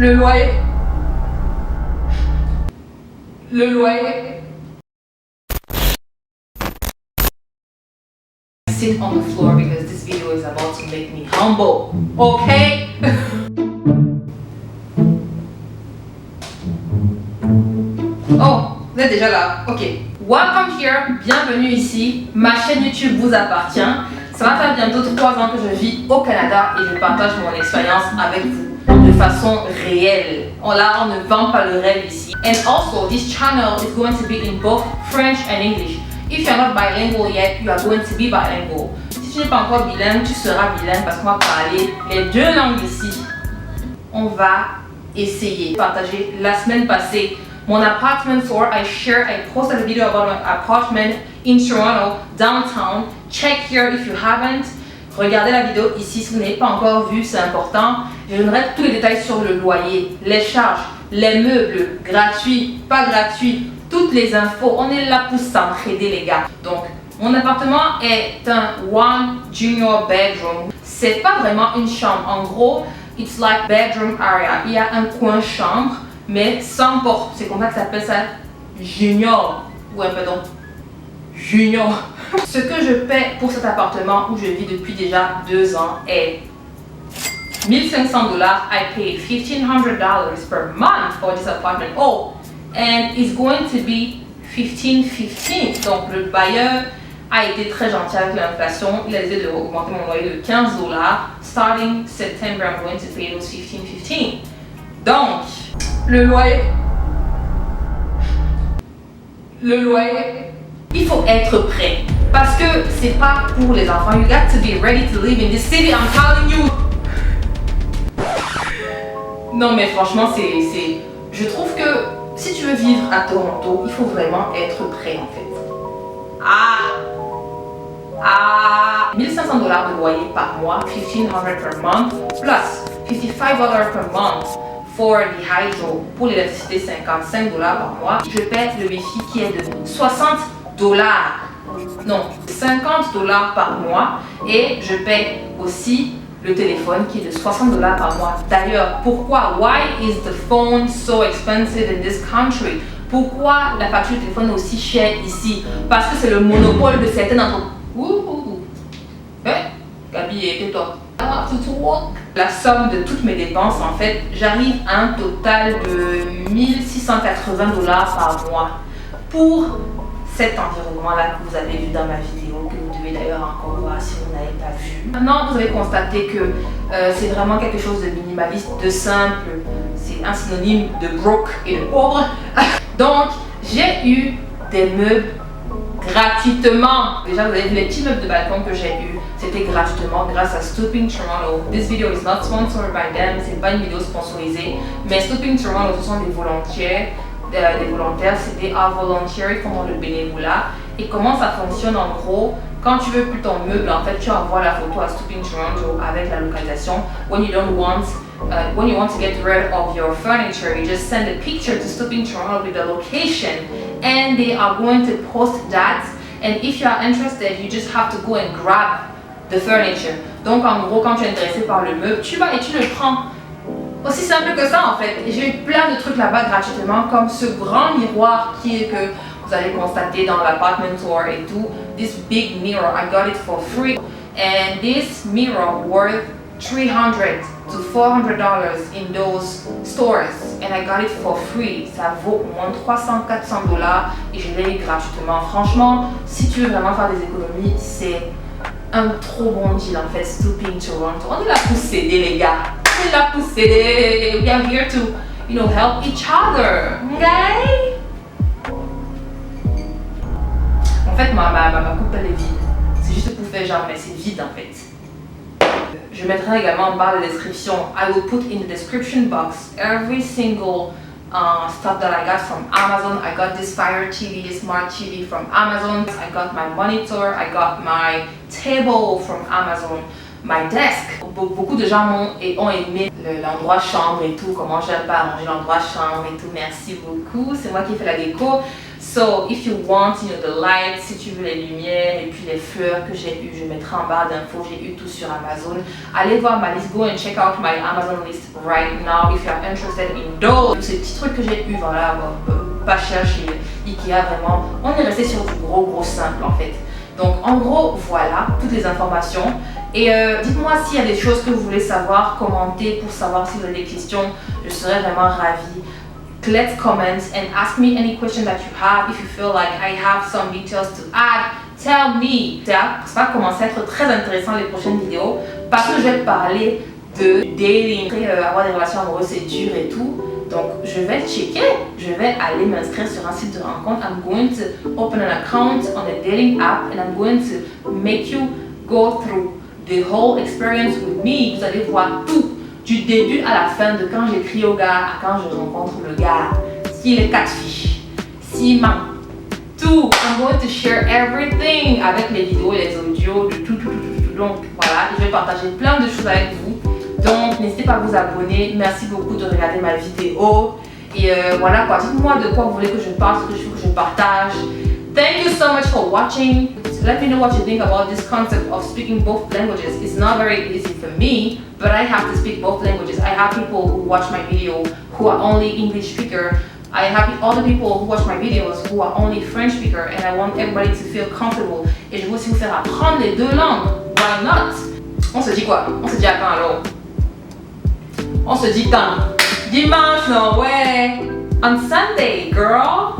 Le loyer. Le loyer. Sit on the floor because this video is about to make me humble. Okay? Oh, vous êtes déjà là. Ok. Welcome here. Bienvenue ici. Ma chaîne YouTube vous appartient. Ça va faire bientôt 3 ans que je vis au Canada et je partage mon expérience avec vous de façon réelle. Là, on ne vend pas le rêve ici. And also, this channel is going to be in both French and English. If you're not bilingual yet, you are going to be bilingual. Si tu n'es pas encore bilingue, tu seras bilingue parce qu'on va parler les deux langues ici. On va essayer de partager la semaine passée mon apartment tour. I posted a video about my apartment in Toronto, downtown. Check here if you haven't. Regardez la vidéo ici si vous n'avez pas encore vu, c'est important. Je donnerai tous les détails sur le loyer, les charges, les meubles, gratuits, pas gratuits, toutes les infos. On est là pour s'entraider les gars. Donc, mon appartement est un one junior bedroom. C'est pas vraiment une chambre. En gros, it's like bedroom area. Il y a un coin chambre, mais sans porte. C'est comme ça que ça s'appelle ça, junior. Ouais, pardon, junior. Ce que je paie pour cet appartement où je vis depuis déjà 2 ans est $1,500. I pay $1,500 per month for this apartment. Oh, and it's going to be $1,515. Donc le bailleur a été très gentil avec l'inflation. Il a décidé d'augmenter mon loyer de $15. Starting September, I'm going to pay those $1,515. Donc, le loyer. Le loyer. Il faut être prêt parce que c'est pas pour les enfants. You got to be ready to live in this city, I'm telling you. Non mais franchement, je trouve que si tu veux vivre à Toronto, il faut vraiment être prêt en fait. $1,500 de loyer par mois, $1,500 per month, plus $55 per month for the hydro. Pour l'électricité, $55 par mois. Je paie le wifi qui est de $60. Non, $50 par mois. Et je paie aussi le téléphone qui est de $60 par mois. D'ailleurs, pourquoi? Why is the phone so expensive in this country? Pourquoi la facture de téléphone est aussi chère ici? Parce que c'est le monopole de certaines entreprises. Gabi, tais-toi. La somme de toutes mes dépenses, en fait, j'arrive à un total de $1,680 par mois pour cet environnement-là que vous avez vu dans ma vidéo, que vous devez d'ailleurs encore voir si vous n'avez pas vu. Maintenant, vous avez constaté que c'est vraiment quelque chose de minimaliste, de simple. C'est un synonyme de broke et de pauvre. Donc, j'ai eu des meubles gratuitement. Déjà, vous avez vu les petits meubles de balcon que j'ai eu. C'était gratuitement grâce à Stooping Toronto. This video is not sponsored by them. C'est pas une vidéo sponsorisée. Mais Stooping Toronto, ce sont des volontaires. C'est des volunteers, ils font le bénévolat. Et comment ça fonctionne en gros? Quand tu veux plus ton meuble, en fait, tu envoies la photo à Stooping Toronto avec la localisation. When you want to get rid of your furniture, you just send a picture to Stooping Toronto with the location, and they are going to post that. And if you are interested, you just have to go and grab the furniture. Donc en gros, quand tu es intéressé par le meuble, tu vas et tu le prends. Aussi simple que ça en fait. J'ai eu plein de trucs là-bas gratuitement, comme ce grand miroir que vous allez constater dans l'apartment tour et tout. This big mirror, I got it for free. And this mirror worth $300 to $400 in those stores. And I got it for free. Ça vaut au moins $300-400 et je l'ai eu gratuitement. Franchement, si tu veux vraiment faire des économies, c'est un trop bon deal en fait. Stooping Toronto. On est là pour s'aider les gars. On est là pour s'aider. We are here to, help each other. Okay? En fait, ma coupe elle est vide. C'est juste pour faire genre, mais c'est vide en fait. Je mettrai également en bas la description. I will put in the description box every single stuff that I got from Amazon. I got this Fire TV, this Smart TV from Amazon. I got my monitor. I got my table from Amazon. my desk. Beaucoup de gens ont aimé l'endroit chambre et tout, comment j'aime pas arranger l'endroit chambre et tout. Merci beaucoup, c'est moi qui fais la déco. So, if you want, the lights, si tu veux les lumières et puis les fleurs que j'ai eues, je mettrai en barre d'infos, j'ai eu tout sur Amazon. Allez voir ma liste, go and check out my Amazon list right now if you are interested in those. Ces petits trucs que j'ai eu, voilà, pas cher chez Ikea, vraiment. On est resté sur du gros simple en fait. Donc en gros, voilà toutes les informations. Et dites-moi s'il y a des choses que vous voulez savoir, commentez pour savoir si vous avez des questions. Je serais vraiment ravie. Let's comment and ask me any question that you have. If you feel like I have some details to add, tell me. Ça va commencer à être très intéressant les prochaines vidéos parce que je vais parler de dating, avoir des relations amoureuses c'est dur et tout. Donc je vais checker, je vais aller m'inscrire sur un site de rencontre. I'm going to open an account on a dating app and I'm going to make you go through the whole experience with me. Vous allez voir tout. Du début à la fin, de quand j'écris au gars à quand je rencontre le gars, s'il est catfish, s'il ment, tout. I'm going to share everything avec les vidéos et les audios, de tout. Donc voilà, je vais partager plein de choses avec vous. Donc n'hésitez pas à vous abonner. Merci beaucoup de regarder ma vidéo. Et voilà quoi, dites-moi de quoi vous voulez que je parle, ce que je veux que je partage. Thank you so much for watching. Let me know what you think about this concept of speaking both languages. It's not very easy for me, but I have to speak both languages. I have people who watch my video who are only English speaker. I have other people who watch my videos who are only French speaker, and I want everybody to feel comfortable. Et je veux aussi vous faire apprendre les deux langues. Why not? On se dit quoi? On se dit à quand alors? On se dit quand? Dimanche, non, ouais. On Sunday, girl.